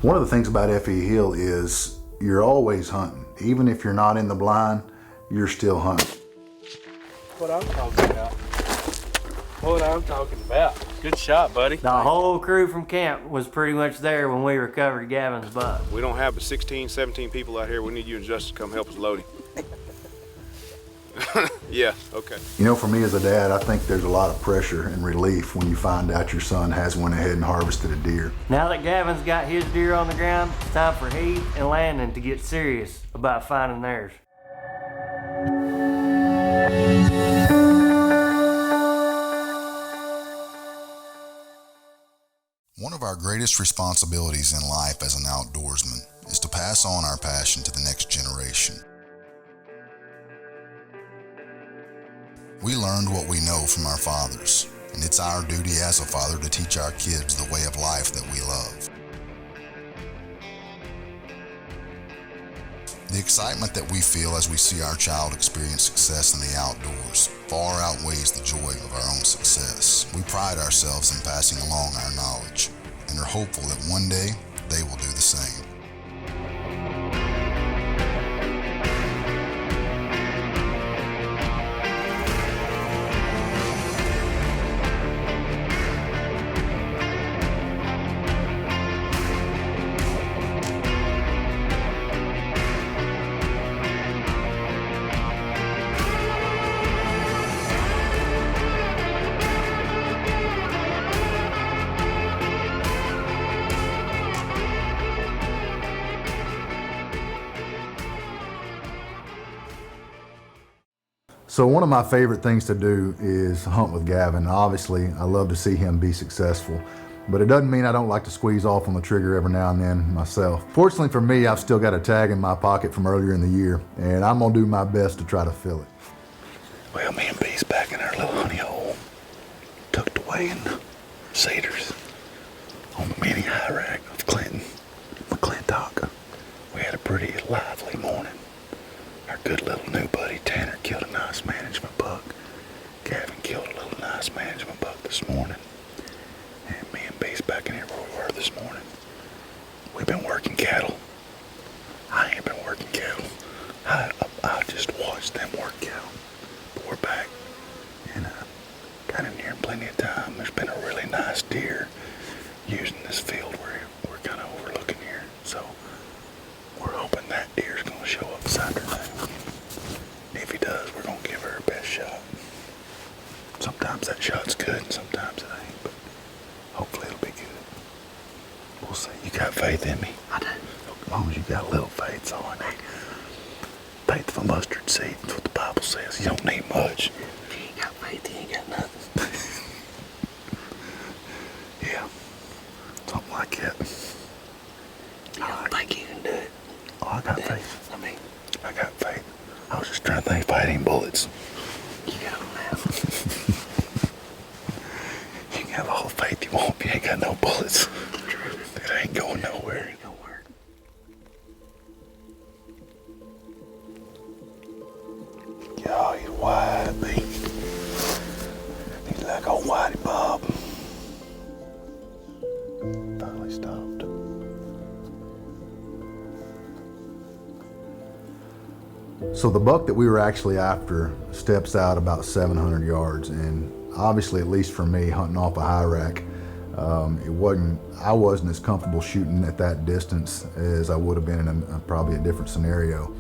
One of the things about F.E. Hill is you're always hunting. Even if you're not in the blind, you're still hunting. What I'm talking about. What I'm talking about. Good shot, buddy. The whole crew from camp was pretty much there when we recovered Gavin's buck. We don't have but 16, 17 people out here. We need you and Justin to come help us load him. Yeah, okay. You know, for me as a dad, I think there's a lot of pressure and relief when you find out your son has went ahead and harvested a deer. Now that Gavin's got his deer on the ground, it's time for Heath and Landon to get serious about finding theirs. One of our greatest responsibilities in life as an outdoorsman is to pass on our passion to the next generation. We learned what we know from our fathers, and it's our duty as a father to teach our kids the way of life that we love. The excitement that we feel as we see our child experience success in the outdoors far outweighs the joy of our own success. We pride ourselves in passing along our knowledge and are hopeful that one day they will do the same. So one of my favorite things to do is hunt with Gavin. Obviously, I love to see him be successful, but it doesn't mean I don't like to squeeze off on the trigger every now and then myself. Fortunately for me, I've still got a tag in my pocket from earlier in the year, and I'm gonna do my best to try to fill it. Well, me and B's back in our little honey hole, tucked away in the cedars on the mini high rack of McClintock. We had a pretty lively morning. Our good little new buddy Tanner killed a nice management buck. Gavin killed a little nice management buck this morning. And me and B's back in here where we were this morning. We've been working cattle. I ain't been working cattle. I just watched them work cattle. But we're back and got in here in plenty of time. There's been a really nice deer using this field we're kind of overlooking here. So we're hoping that deer's going to show up this afternoon. If he does, we're going to give her our best shot. Sometimes that shot's good and sometimes it ain't, but hopefully it'll be good. We'll see. You got faith in me? I do. As long as you got a little faith, so I need. Faith of a mustard seed, that's what the Bible says. You don't need much. If you ain't got faith, you ain't got nothing. Yeah, something like that. You don't think you can do it? Oh, I got faith. I got faith. I was just trying to think if I had any bullets. You got them now. You can have all the faith you want if you ain't got no bullets. True. It ain't going nowhere. It ain't gonna work. Yeah, he's wide, B. He's like old Whitey Bob. Finally stopped. So the buck that we were actually after steps out about 700 yards, and obviously, at least for me, hunting off a high rack, I wasn't as comfortable shooting at that distance as I would have been in probably a different scenario.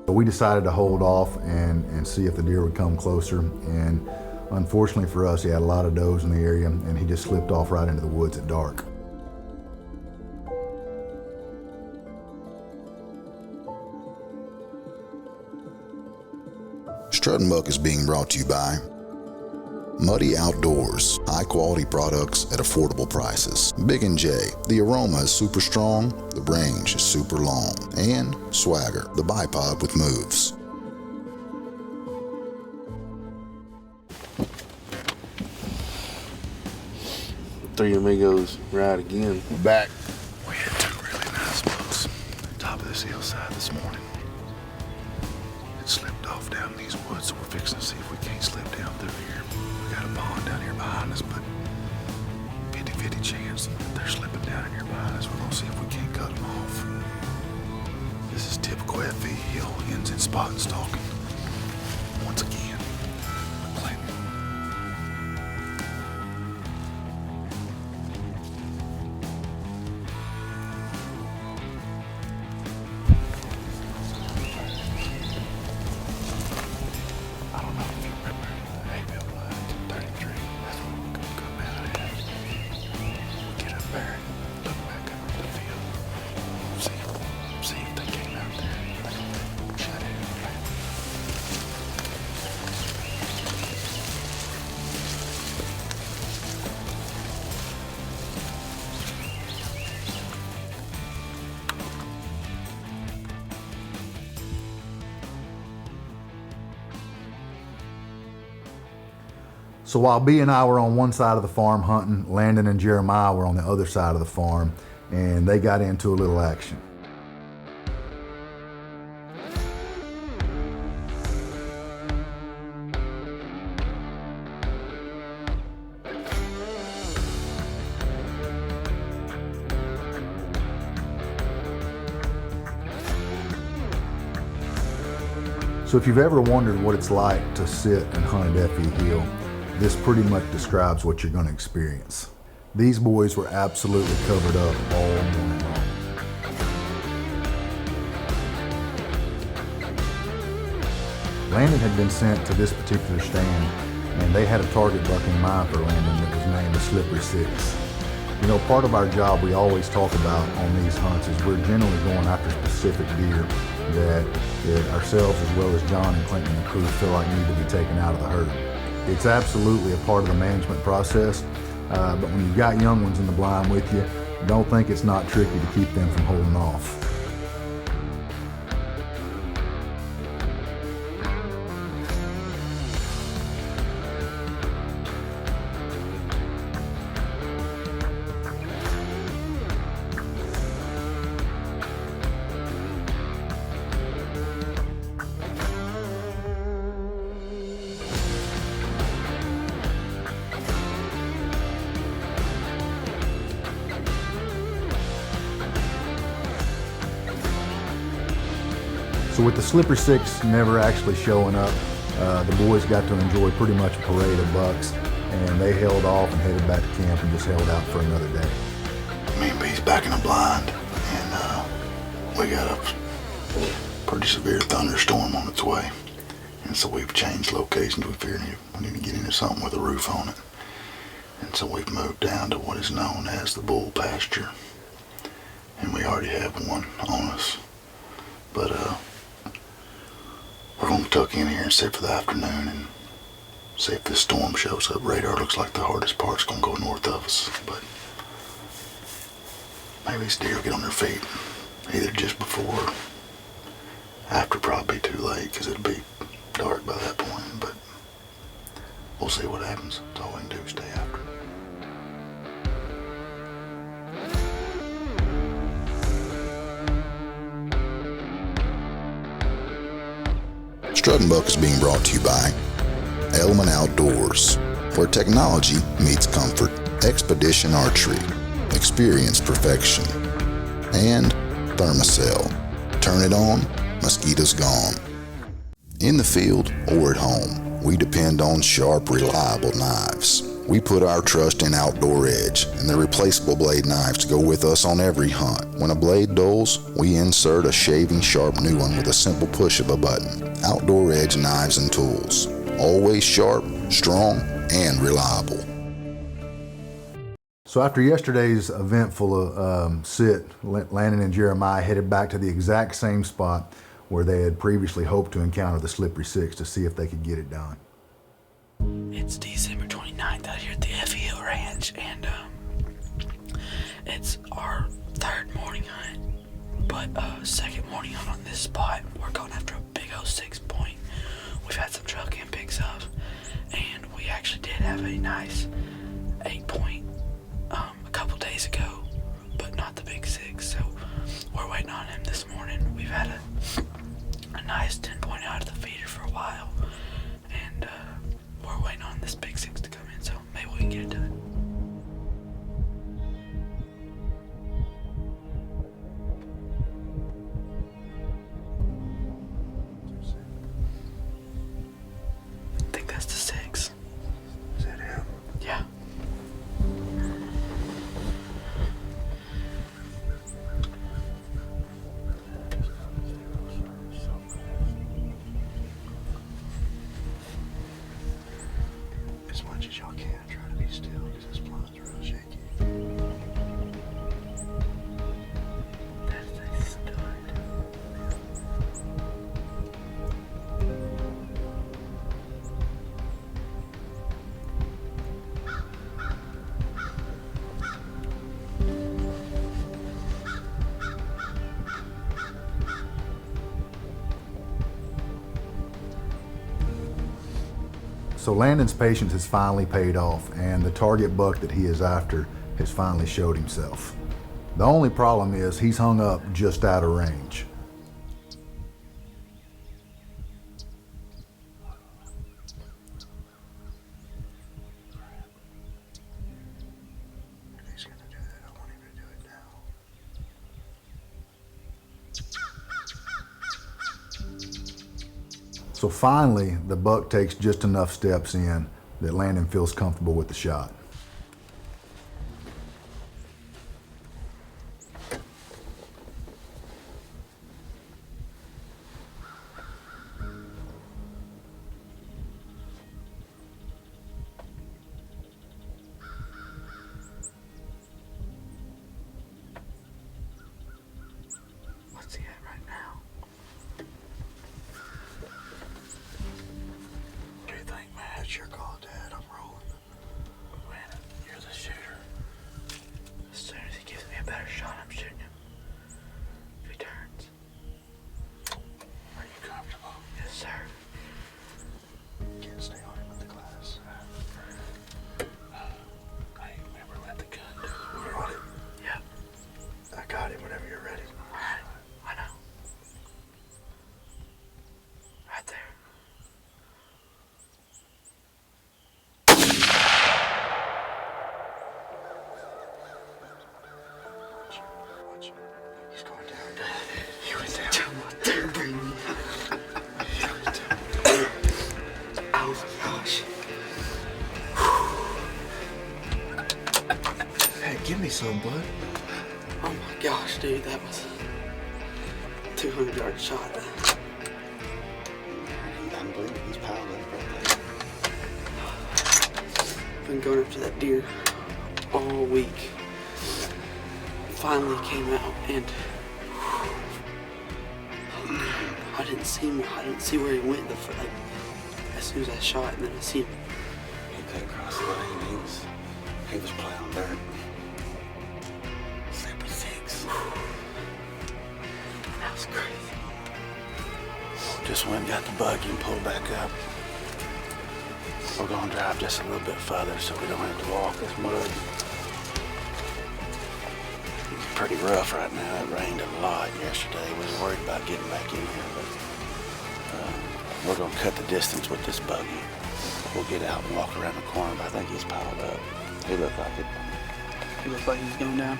So we decided to hold off and see if the deer would come closer, and unfortunately for us, he had a lot of does in the area, and he just slipped off right into the woods at dark. Strutting Buck is being brought to you by Muddy Outdoors, high quality products at affordable prices. Big and J, the aroma is super strong, the range is super long. And Swagger, the bipod with moves. Three amigos ride again. We're back. We had two really nice bucks on top of this hillside this morning. It off down in these woods, so we're fixing to see if we can't slip down through here. We got a pond down here behind us, but 50-50 chance that they're slipping down in here behind us. We're gonna see if we can't cut them off. This is typical F.E. Hill, ends in spot and stalking. Once again, Clinton. I don't know if you remember the hay bale line, 33. That's where we're gonna come out at. Get up there and look back up at the field. See if they came out there. Shut it. So while B and I were on one side of the farm hunting, Landon and Jeremiah were on the other side of the farm, and they got into a little action. So if you've ever wondered what it's like to sit and hunt at F.E. Hill, this pretty much describes what you're going to experience. These boys were absolutely covered up all morning long. Landon had been sent to this particular stand, and they had a target buck in mind for Landon that was named the Slippery Six. You know, part of our job we always talk about on these hunts is we're generally going after specific deer that ourselves as well as John and Clinton and the crew feel like need to be taken out of the herd. It's absolutely a part of the management process, but when you've got young ones in the blind with you, don't think it's not tricky to keep them from holding off. So with the Slippery Six never actually showing up, the boys got to enjoy pretty much a parade of bucks, and they held off and headed back to camp and just held out for another day. Me and B's back in the blind, and we got a pretty severe thunderstorm on its way. And so we've changed locations. We figured we need to get into something with a roof on it. And so we've moved down to what is known as the bull pasture. And we already have one on us. But we're going to tuck in here and sit for the afternoon and see if this storm shows up. Radar looks like the hardest part's going to go north of us, but maybe these deer will get on their feet either just before or after. Probably too late because it'll be dark by that point, but we'll see what happens. That's all we can do is stay after. Strutting Buck is being brought to you by Element Outdoors, where technology meets comfort. Expedition Archery, experience perfection. And Thermacell, turn it on, mosquitoes gone. In the field or at home, we depend on sharp, reliable knives. We put our trust in Outdoor Edge and their replaceable blade knives to go with us on every hunt. When a blade dulls, we insert a shaving sharp new one with a simple push of a button. Outdoor Edge knives and tools. Always sharp, strong, and reliable. So after yesterday's eventful sit, Landon and Jeremiah headed back to the exact same spot where they had previously hoped to encounter the Slippery Six to see if they could get it done. It's December 29th out here at the F.E. Hill Ranch, and it's our third morning hunt, but second morning hunt on this spot. We're going after a big old 6-point. We've had some truck and picks up, and we actually did have a nice 8-point a couple days ago, but not the big 6, so we're waiting on him this morning. We've had a nice 10-point out of the feeder for a as much as y'all can. Try to be still because this blunt's real shaky. That's a stud. So Landon's patience has finally paid off, and the target buck that he is after has finally showed himself. The only problem is he's hung up just out of range. If he's gonna do that, I want him to do it now. So finally, the buck takes just enough steps in that Landon feels comfortable with the shot. What's he at right now? What do you think, man? It's your call, Dad. I'm rolling. Man, you're the shooter. As soon as he gives me a better shot, I'm shooting him. If he turns. Are you comfortable? Yes, sir. Can't stay on him with the glass. Hey, remember, let the gun do it. We're on it. Yep. I got him whenever you're ready. I know. Right there. Watch him. He's going down. He went down. Oh my gosh. Hey, give me some, bud. Oh my gosh, dude, that was a 200-yard shot. Unbelievable. He's piled up right there. Been going after that deer all week. Finally came out and I didn't see him. I didn't see where he went like as soon as I shot, and then I see him. He cut across the lane. He was plowing dirt. Slippery six. That was crazy. Just went and got the buggy and pulled back up. We're gonna drive just a little bit further so we don't have to walk this mud. It's pretty rough right now. It rained a lot yesterday. We was worried about getting back in here, but we're gonna cut the distance with this buggy. We'll get out and walk around the corner, but I think he's piled up. He looked like it. He looked like he was going down.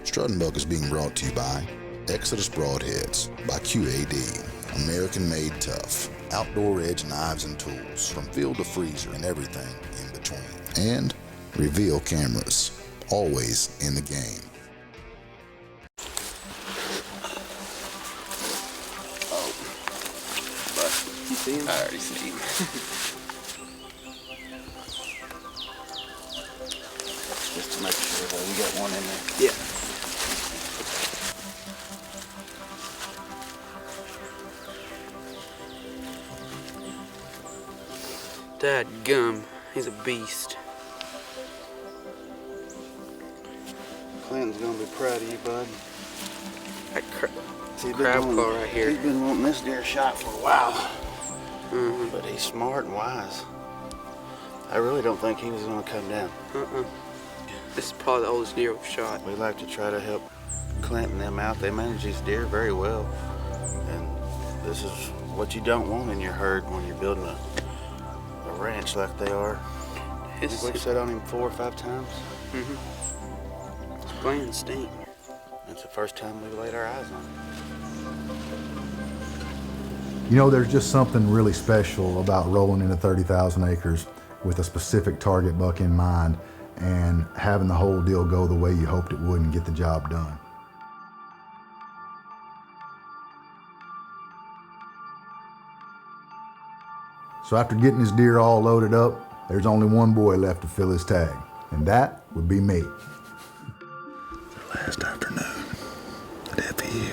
Strutting Buck is being brought to you by Exodus Broadheads by QAD, American-made tough, outdoor edge knives and tools from field to freezer and everything in between. And Reveal Cameras, always in the game. You see him? I already see him. Just to make sure that we got one in there. Yeah. Dadgum, he's a beast. Clinton's gonna be proud of you, bud. That He's been crab wanting- claw right here. He's been wanting this deer shot for a while. Mm-hmm. But he's smart and wise. I really don't think he was gonna come down. This is probably the oldest deer we've shot. We like to try to help Clint and them out. They manage these deer very well. And this is what you don't want in your herd when you're building a ranch like they are. I think we've set on him 4 or 5 times. It's plain instinct. It's the first time we've laid our eyes on him. You know, there's just something really special about rolling into 30,000 acres with a specific target buck in mind and having the whole deal go the way you hoped it would and get the job done. So after getting his deer all loaded up, there's only one boy left to fill his tag, and that would be me. Last afternoon at F.E.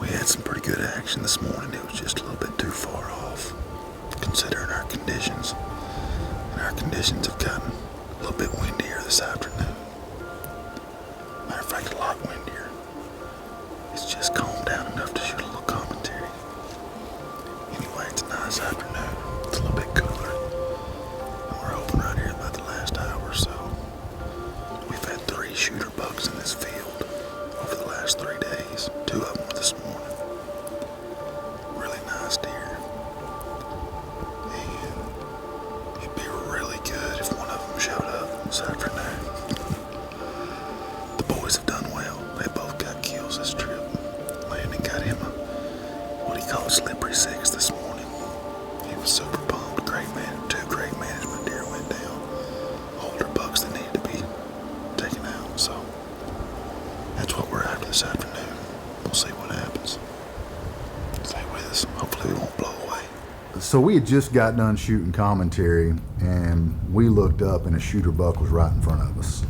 we had some pretty good action this morning. It was just a little bit too far off, considering our conditions. And our conditions have gotten a little bit windier this afternoon. Matter of fact, a lot windier. It's just calmed down enough to shoot a little commentary. Anyway, it's a nice afternoon. It's a little bit cooler. And we're hoping right here about the last hour or so. We've had 3 shooter bucks in this field over the last 3 days. 2 of them were this morning. Really nice deer. And it'd be really good if one of them showed up this afternoon. The boys have done well. They both got kills this trip. Landon got him a, what he called slippery 6 this morning. He was super pumped. Great man. 2 great management deer went down. Older bucks that needed to be taken out. So that's what we're after this afternoon. We'll see what happens. Stay with us. Hopefully we won't blow away. So we had just got done shooting commentary, and we looked up and a shooter buck was right in front of us.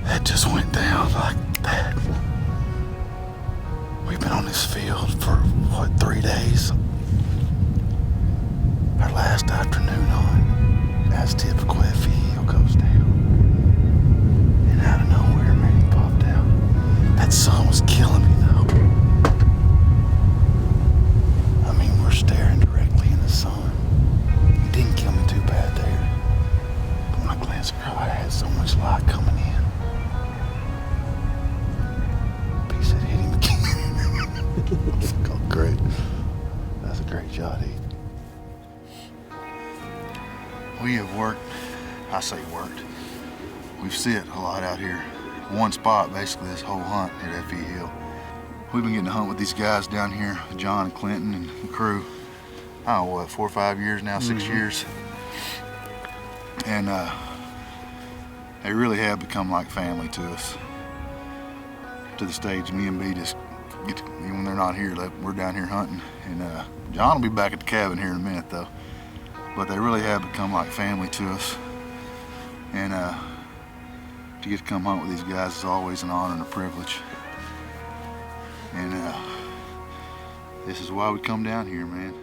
That just went down like that. We've been on this field for, what, 3 days? Our last afternoon on, as typical F.E. goes down. And out of nowhere, man, he popped out. That sun was killing me, though. I mean, we're staring directly in the sun. It didn't kill me too bad there. But when I glanced across, I had so much light coming in. Piece that hit him again. Oh, great. That's a great shot, Heath. We have worked, I say worked, we've sit a lot out here. One spot, basically, this whole hunt at F.E. Hill. We've been getting to hunt with these guys down here, John and Clinton and the crew, I don't know, what, 4 or 5 years now, 6 years. And they really have become like family to us. To the stage, me and B just get to, even when they're not here, we're down here hunting. And John will be back at the cabin here in a minute, though. But they really have become like family to us. And to get to come hunt with these guys is always an honor and a privilege. And this is why we come down here, man.